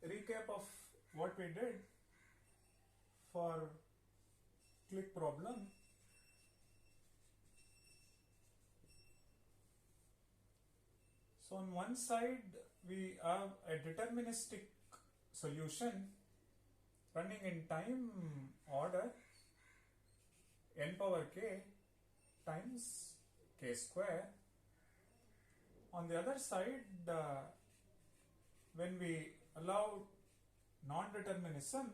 recap of what we did for click problem. So on one side we have a deterministic solution running in time order n power k times k square. On the other side, when we allow non-determinism,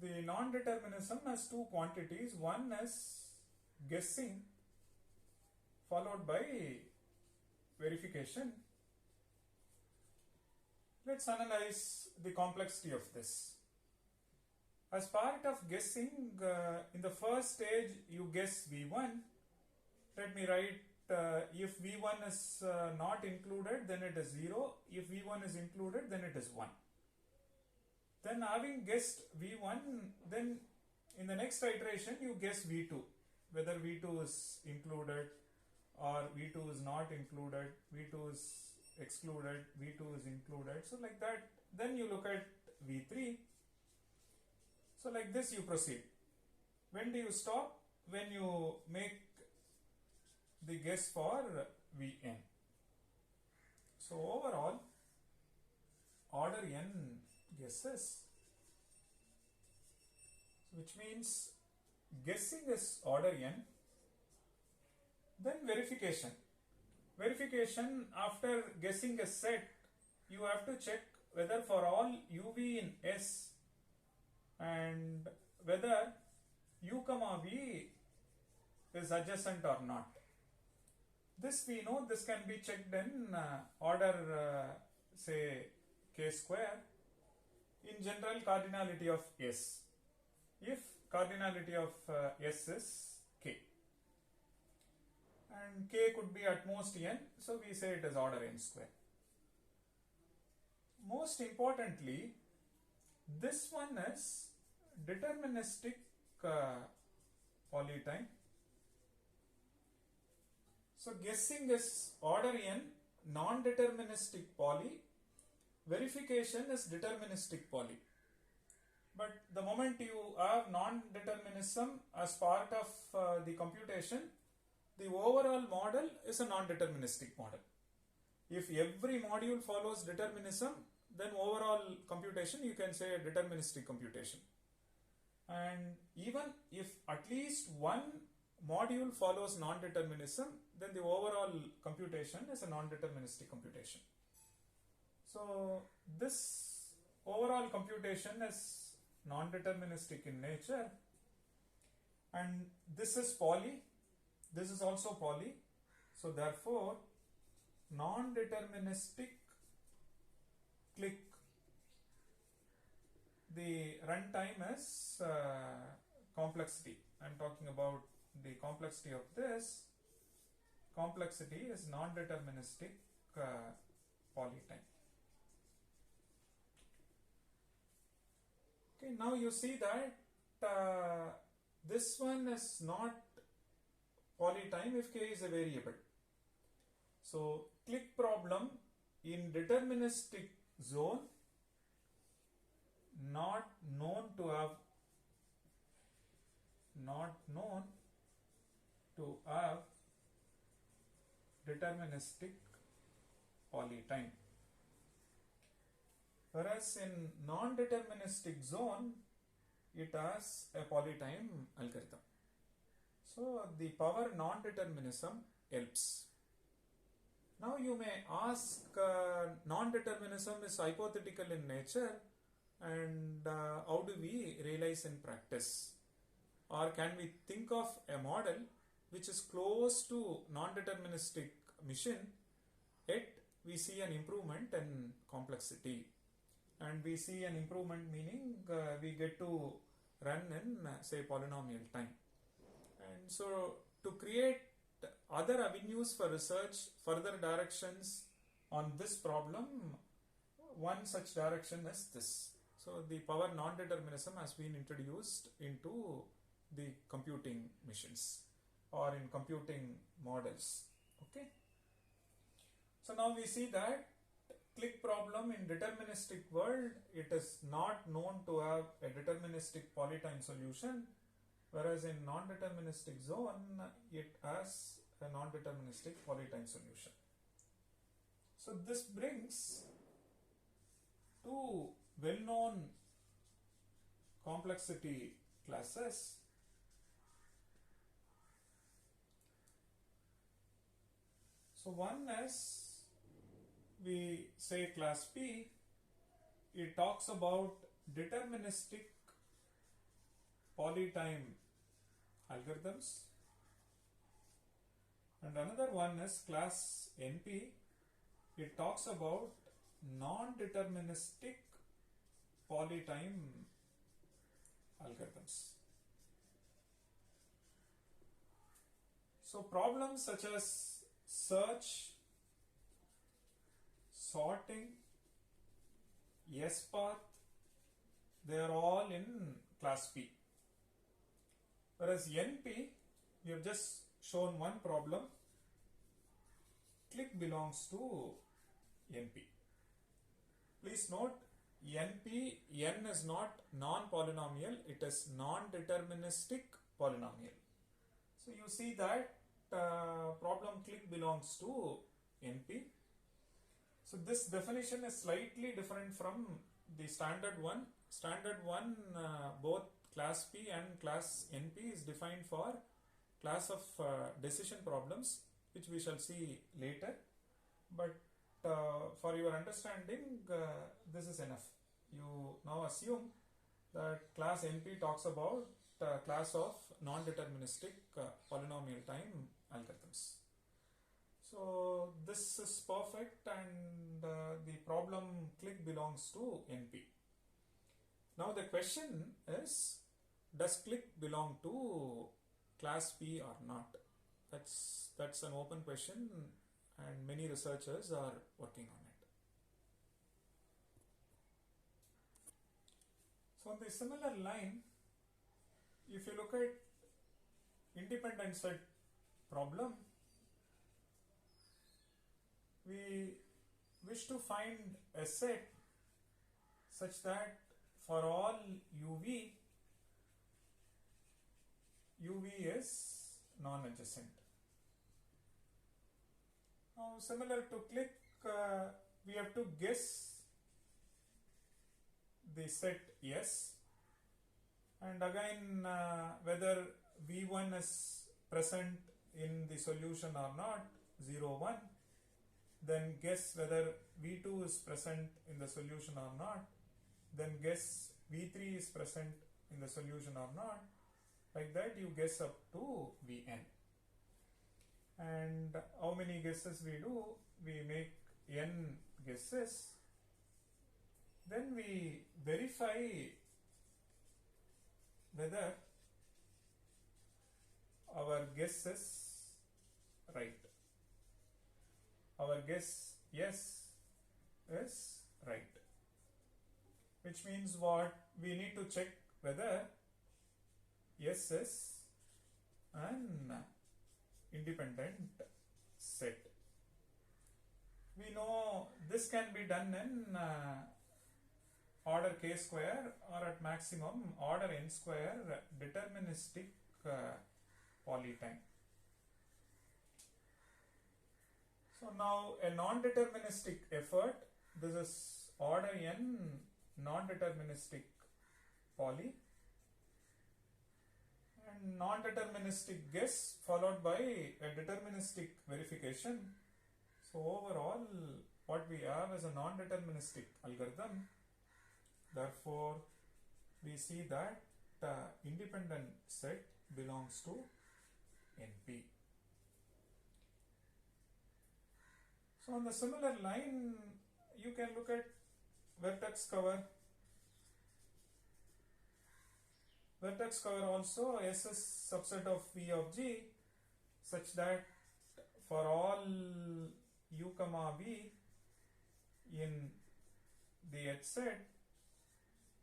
the non-determinism has two quantities. One is guessing followed by verification. Let's analyze the complexity of this. As part of guessing, in the first stage you guess V1. Let me write if V1 is not included, then it is 0. If V1 is included, then it is 1. Then having guessed V1, then in the next iteration you guess V2, whether V2 is included or V2 is not included, V2 is excluded, V2 is included. So like that, then you look at V3. So like this you proceed. When do you stop? When you make the guess for Vn. So overall, order n guesses, which means guessing is order n. Then verification. Verification, after guessing a set, you have to check whether for all uv in S and whether u comma v is adjacent or not. This we know, this can be checked in order say k square. In general, cardinality of S, if cardinality of S is k, and k could be at most n, so we say it is order n square. Most importantly, this one is deterministic polytime. So guessing is order n, non-deterministic poly, verification is deterministic poly. But the moment you have non-determinism as part of the computation, the overall model is a non-deterministic model. If every module follows determinism, then overall computation you can say a deterministic computation. And even if at least one module follows non-determinism, then the overall computation is a non-deterministic computation. So this overall computation is non-deterministic in nature, and this is poly, this is also poly. So therefore non-deterministic click, the runtime is complexity. I am talking about the complexity of this. Complexity is non-deterministic polytime. Okay, now you see that this one is not polytime if k is a variable. So click problem in deterministic zone, not known to have deterministic polytime. Whereas in non-deterministic zone, it has a polytime algorithm. So the power non-determinism helps. Now you may ask, non-determinism is hypothetical in nature, and how do we realize in practice? Or can we think of a model which is close to non-deterministic machine, yet we see an improvement in complexity? And we see an improvement meaning we get to run in say polynomial time. And so to create other avenues for research, further directions on this problem, one such direction is this. So the power non-determinism has been introduced into the computing machines or in computing models. Okay. So now we see that clique problem in deterministic world, it is not known to have a deterministic polytime solution, whereas in non-deterministic zone, it has a non-deterministic polytime solution. So this brings two well-known complexity classes. So one is, we say class P, it talks about deterministic polytime algorithms, and another one is class NP, it talks about non-deterministic polytime algorithms. So problems such as search, sorting, S-path, they are all in class P. Whereas NP, we have just shown one problem, clique belongs to NP. Please note, NP, N is not non-polynomial, it is non-deterministic polynomial. So you see that problem clique belongs to NP. So this definition is slightly different from the standard one. Standard one, both class P and class NP is defined for class of decision problems, which we shall see later. But for your understanding, this is enough. You now assume that class NP talks about class of non-deterministic polynomial time algorithms. So this is perfect, and the problem clique belongs to NP. Now the question is, does clique belong to class P or not? That's an open question, and many researchers are working on it. So on the similar line, if you look at independent set problem, we wish to find a set such that for all UV is non-adjacent. Now similar to clique, we have to guess the set S, and again whether V1 is present in the solution or not, 0, 1. Then guess whether V2 is present in the solution or not. Then guess V3 is present in the solution or not. Like that you guess up to Vn. And how many guesses we do? We make n guesses. Then we verify whether our guess is right. Our guess yes is right, which means what? We need to check whether yes is an independent set. We know this can be done in order k square, or at maximum order n square deterministic polytime. So now a non-deterministic effort, this is order n non-deterministic poly, and non-deterministic guess followed by a deterministic verification. So overall what we have is a non-deterministic algorithm. Therefore we see that independent set belongs to NP. So on the similar line, you can look at vertex cover. Vertex cover also, S is subset of V of G, such that for all U comma V in the H set,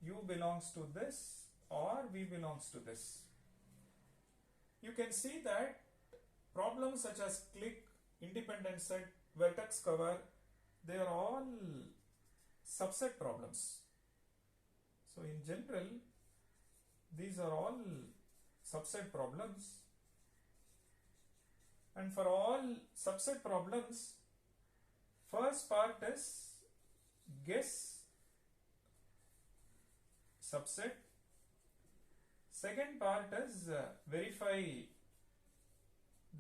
U belongs to this or V belongs to this. You can see that problems such as clique, independent set, vertex cover, they are all subset problems. So in general, these are all subset problems, and for all subset problems, first part is guess subset, second part is verify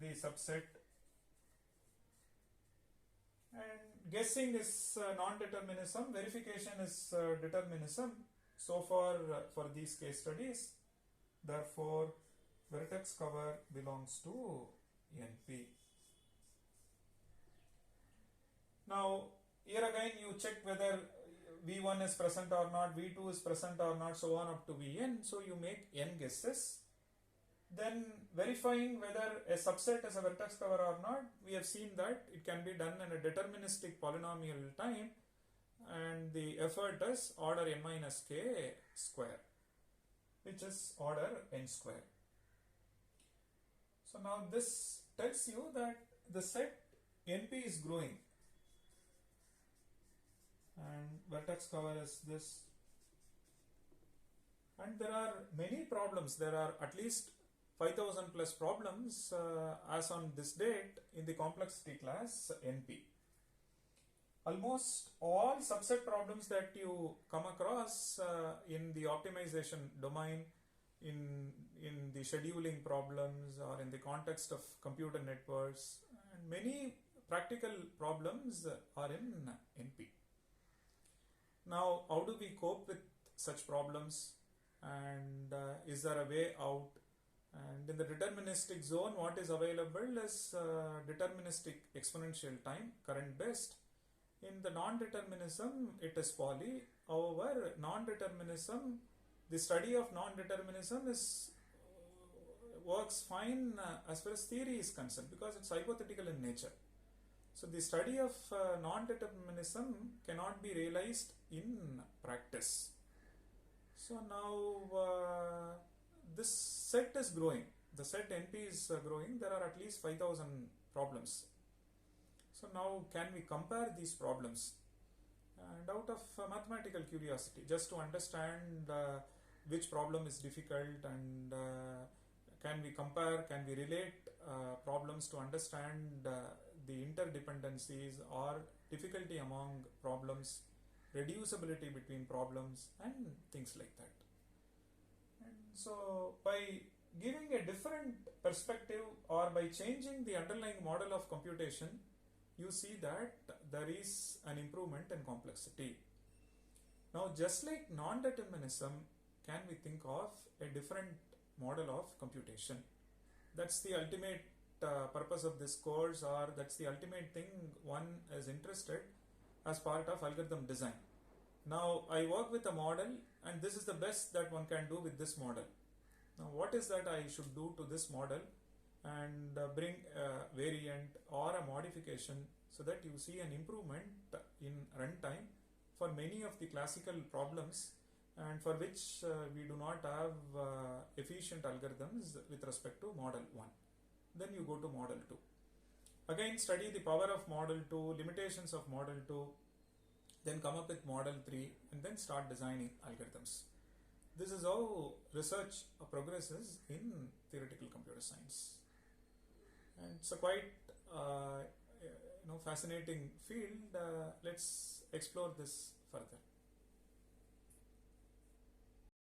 the subset, and guessing is non-determinism, verification is determinism. So far for these case studies, therefore vertex cover belongs to NP. Now here again you check whether V1 is present or not, V2 is present or not, so on up to Vn. So you make n guesses. Then verifying whether a subset is a vertex cover or not, we have seen that it can be done in a deterministic polynomial time, and the effort is order n minus k square, which is order n square. So now this tells you that the set NP is growing, and vertex cover is this, and there are many problems. There are at least 5000 plus problems as on this date in the complexity class NP. Almost all subset problems that you come across in the optimization domain, in the scheduling problems, or in the context of computer networks, and many practical problems are in NP. Now, how do we cope with such problems, and is there a way out? And in the deterministic zone, what is available is deterministic exponential time, current based. In the non-determinism, it is Pauli. However, non-determinism, the study of non-determinism works fine as far as theory is concerned, because it's hypothetical in nature. So the study of non-determinism cannot be realized in practice. So now this set is growing. The set NP is growing. There are at least 5000 problems. So now can we compare these problems? And out of mathematical curiosity, just to understand which problem is difficult, and can we compare, can we relate problems to understand the interdependencies or difficulty among problems, reducibility between problems, and things like that. And so by giving a different perspective, or by changing the underlying model of computation, you see that there is an improvement in complexity. Now, just like non-determinism, can we think of a different model of computation? That's the ultimate purpose of this course, or that's the ultimate thing one is interested as part of algorithm design. Now, I work with a model, and this is the best that one can do with this model. Now, what is that I should do to this model, and bring a variant or a modification so that you see an improvement in runtime for many of the classical problems, and for which we do not have efficient algorithms with respect to model 1. Then you go to model 2. Again, study the power of model 2, limitations of model 2, then come up with model 3, and then start designing algorithms. This is how research progresses in theoretical computer science. And it's a quite fascinating field. Let's explore this further.